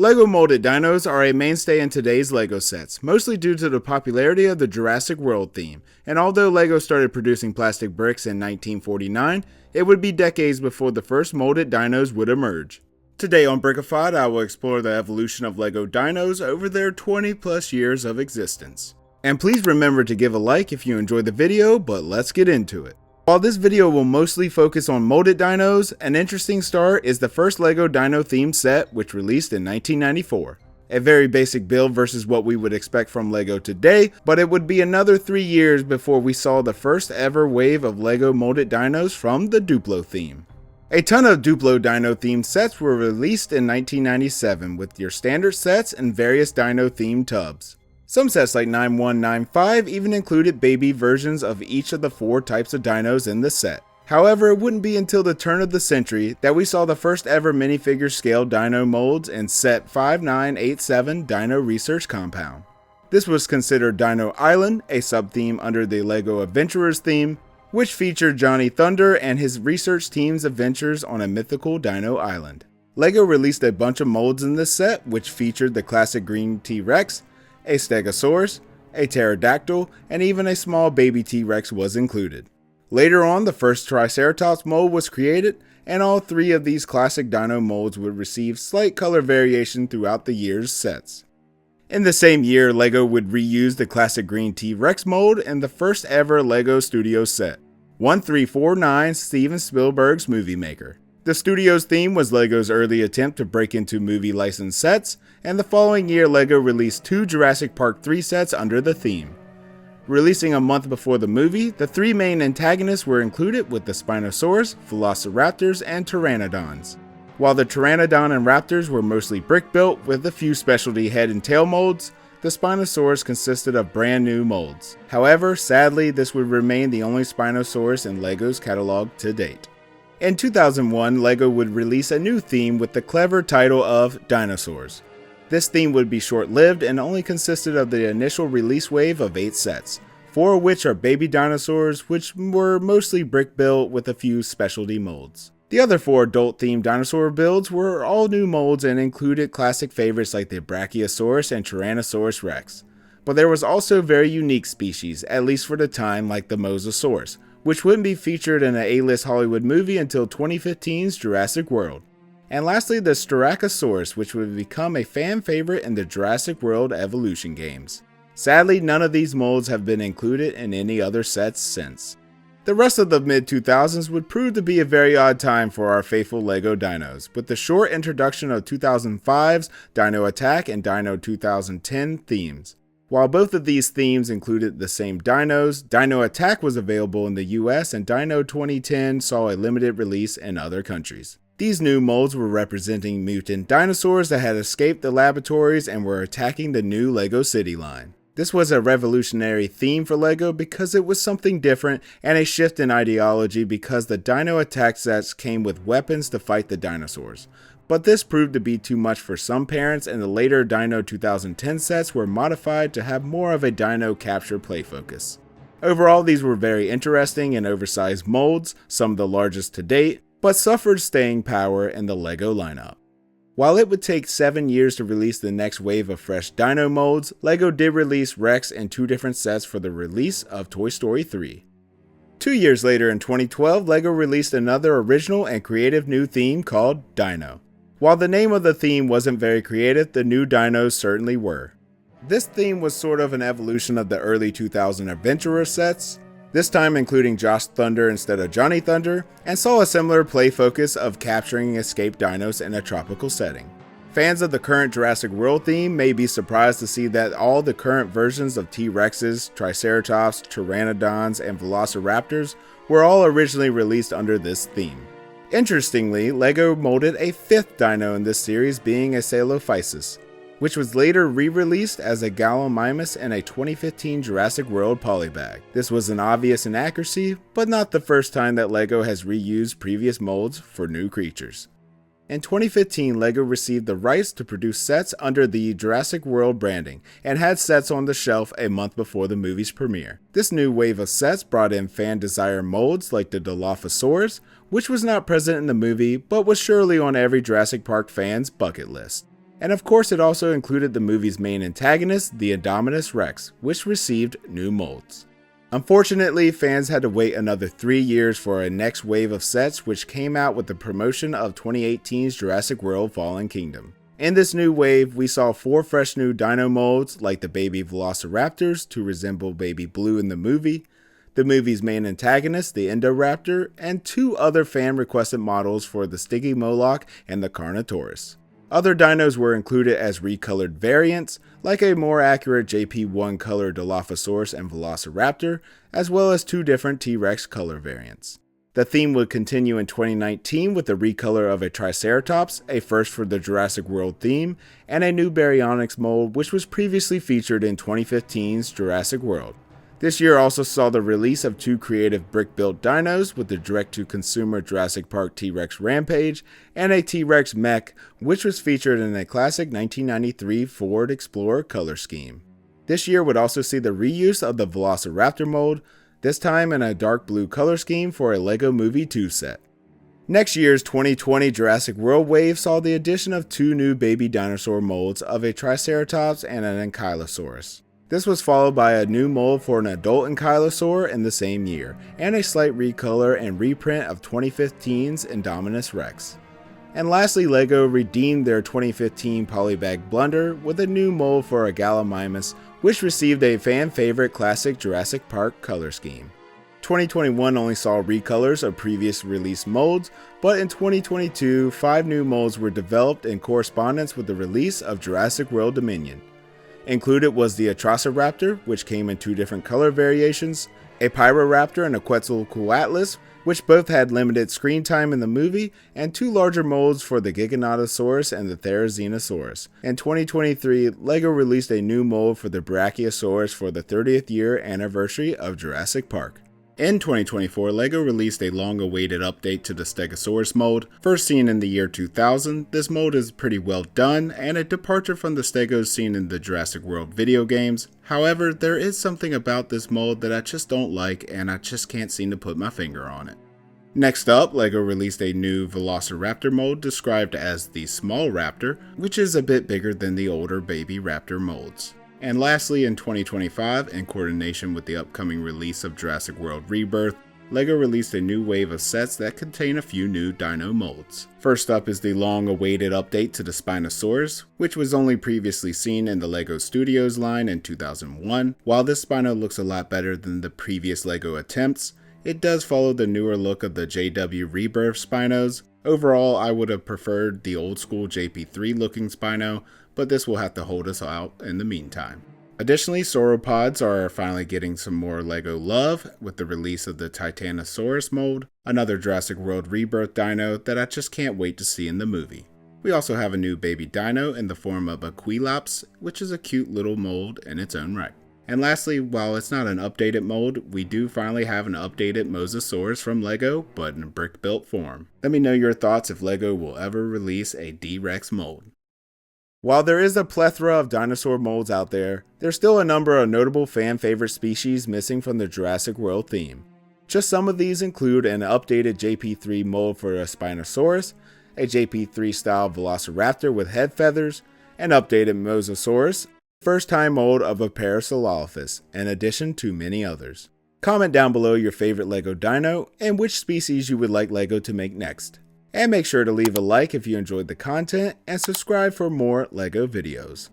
LEGO molded dinos are a mainstay in today's LEGO sets, mostly due to the popularity of the Jurassic World theme, and although LEGO started producing plastic bricks in 1949, it would be decades before the first molded dinos would emerge. Today on Brickified, I will explore the evolution of LEGO dinos over their 20 plus years of existence. And please remember to give a like if you enjoyed the video, but let's get into it. While this video will mostly focus on molded dinos, an interesting start is the first LEGO Dino themed set, which released in 1994. A very basic build versus what we would expect from LEGO today, but it would be another 3 years before we saw the first ever wave of LEGO molded dinos from the Duplo theme. A ton of Duplo Dino themed sets were released in 1997 with your standard sets and various Dino themed tubs. Some sets like 9195 even included baby versions of each of the 4 types of dinos in the set. However, it wouldn't be until the turn of the century that we saw the first ever minifigure scale dino molds in set 5987 Dino Research Compound. This was considered Dino Island, a sub-theme under the LEGO Adventurers theme, which featured Johnny Thunder and his research team's adventures on a mythical Dino Island. LEGO released a bunch of molds in this set, which featured the classic green T-Rex, a Stegosaurus, a pterodactyl, and even a small baby T-Rex was included. Later on, the first Triceratops mold was created, and all 3 of these classic dino molds would receive slight color variation throughout the year's sets. In the same year, LEGO would reuse the classic green T-Rex mold in the first ever LEGO Studio set, 1349 Steven Spielberg's Movie Maker. The studio's theme was LEGO's early attempt to break into movie licensed sets, and the following year LEGO released 2 Jurassic Park 3 sets under the theme. Releasing a month before the movie, the 3 main antagonists were included with the Spinosaurus, Velociraptors, and Pteranodons. While the Pteranodon and Raptors were mostly brick built with a few specialty head and tail molds, the Spinosaurus consisted of brand new molds. However, sadly, this would remain the only Spinosaurus in LEGO's catalog to date. In 2001, LEGO would release a new theme with the clever title of Dinosaurs. This theme would be short-lived and only consisted of the initial release wave of 8 sets, 4 of which are baby dinosaurs, which were mostly brick-built with a few specialty molds. The other 4 adult-themed dinosaur builds were all new molds and included classic favorites like the Brachiosaurus and Tyrannosaurus Rex. But there was also very unique species, at least for the time, like the Mosasaurus, which wouldn't be featured in an A-list Hollywood movie until 2015's Jurassic World. And lastly, the Styracosaurus, which would become a fan favorite in the Jurassic World Evolution games. Sadly, none of these molds have been included in any other sets since. The rest of the mid-2000s would prove to be a very odd time for our faithful LEGO dinos, with the short introduction of 2005's Dino Attack and Dino 2010 themes. While both of these themes included the same dinos, Dino Attack was available in the US and Dino 2010 saw a limited release in other countries. These new molds were representing mutant dinosaurs that had escaped the laboratories and were attacking the new LEGO City line. This was a revolutionary theme for LEGO because it was something different and a shift in ideology because the Dino Attack sets came with weapons to fight the dinosaurs. But this proved to be too much for some parents, and the later Dino 2010 sets were modified to have more of a dino capture play focus. Overall, these were very interesting and oversized molds, some of the largest to date, but suffered staying power in the LEGO lineup. While it would take 7 years to release the next wave of fresh dino molds, LEGO did release Rex in 2 different sets for the release of Toy Story 3. 2 years later in 2012, LEGO released another original and creative new theme called Dino. While the name of the theme wasn't very creative, the new dinos certainly were. This theme was sort of an evolution of the early 2000 Adventurer sets, this time including Josh Thunder instead of Johnny Thunder, and saw a similar play focus of capturing escaped dinos in a tropical setting. Fans of the current Jurassic World theme may be surprised to see that all the current versions of T-Rexes, Triceratops, Pteranodons, and Velociraptors were all originally released under this theme. Interestingly, LEGO molded a 5th dino in this series, being a Coelophysis, which was later re-released as a Gallimimus in a 2015 Jurassic World polybag. This was an obvious inaccuracy, but not the first time that LEGO has reused previous molds for new creatures. In 2015, LEGO received the rights to produce sets under the Jurassic World branding, and had sets on the shelf a month before the movie's premiere. This new wave of sets brought in fan-desired molds like the Dilophosaurus, which was not present in the movie, but was surely on every Jurassic Park fan's bucket list. And of course it also included the movie's main antagonist, the Indominus Rex, which received new molds. Unfortunately, fans had to wait another 3 years for a next wave of sets, which came out with the promotion of 2018's Jurassic World Fallen Kingdom. In this new wave, we saw 4 fresh new dino molds, like the baby velociraptors to resemble Baby Blue in the movie's main antagonist, the Indoraptor, and 2 other fan-requested models for the Stygimoloch and the Carnotaurus. Other dinos were included as recolored variants, like a more accurate JP1 color Dilophosaurus and Velociraptor, as well as 2 different T-Rex color variants. The theme would continue in 2019 with the recolor of a Triceratops, a first for the Jurassic World theme, and a new Baryonyx mold which was previously featured in 2015's Jurassic World. This year also saw the release of 2 creative brick-built dinos with the direct-to-consumer Jurassic Park T-Rex Rampage and a T-Rex mech, which was featured in a classic 1993 Ford Explorer color scheme. This year would also see the reuse of the Velociraptor mold, this time in a dark blue color scheme for a LEGO Movie 2 set. Next year's 2020 Jurassic World wave saw the addition of 2 new baby dinosaur molds of a Triceratops and an Ankylosaurus. This was followed by a new mold for an adult Ankylosaur in the same year, and a slight recolor and reprint of 2015's Indominus Rex. And lastly, LEGO redeemed their 2015 Polybag Blunder with a new mold for a Gallimimus, which received a fan-favorite classic Jurassic Park color scheme. 2021 only saw recolors of previous release molds, but in 2022, 5 new molds were developed in correspondence with the release of Jurassic World Dominion. Included was the Atrociraptor, which came in 2 different color variations, a Pyroraptor and a Quetzalcoatlus, which both had limited screen time in the movie, and 2 larger molds for the Giganotosaurus and the Therizinosaurus. In 2023, LEGO released a new mold for the Brachiosaurus for the 30th year anniversary of Jurassic Park. In 2024, LEGO released a long-awaited update to the Stegosaurus mold. First seen in the year 2000, this mold is pretty well done, and a departure from the Stegos seen in the Jurassic World video games. However, there is something about this mold that I just don't like, and I just can't seem to put my finger on it. Next up, LEGO released a new Velociraptor mold described as the Small Raptor, which is a bit bigger than the older Baby Raptor molds. And lastly, in 2025, in coordination with the upcoming release of Jurassic World Rebirth, LEGO released a new wave of sets that contain a few new dino molds. First up is the long-awaited update to the Spinosaurus, which was only previously seen in the LEGO Studios line in 2001. While this Spino looks a lot better than the previous LEGO attempts, it does follow the newer look of the JW Rebirth Spinos. Overall, I would have preferred the old school JP3 looking Spino, but this will have to hold us out in the meantime. Additionally, sauropods are finally getting some more LEGO love with the release of the Titanosaurus mold, another Jurassic World Rebirth dino that I just can't wait to see in the movie. We also have a new baby dino in the form of a Queelops, which is a cute little mold in its own right. And lastly, while it's not an updated mold, we do finally have an updated Mosasaurus from LEGO, but in a brick-built form. Let me know your thoughts if LEGO will ever release a D-Rex mold. While there is a plethora of dinosaur molds out there, there's still a number of notable fan-favorite species missing from the Jurassic World theme. Just some of these include an updated JP3 mold for a Spinosaurus, a JP3 style Velociraptor with head feathers, an updated Mosasaurus, first-time mold of a Parasaurolophus, in addition to many others. Comment down below your favorite LEGO dino and which species you would like LEGO to make next. And make sure to leave a like if you enjoyed the content and subscribe for more LEGO videos.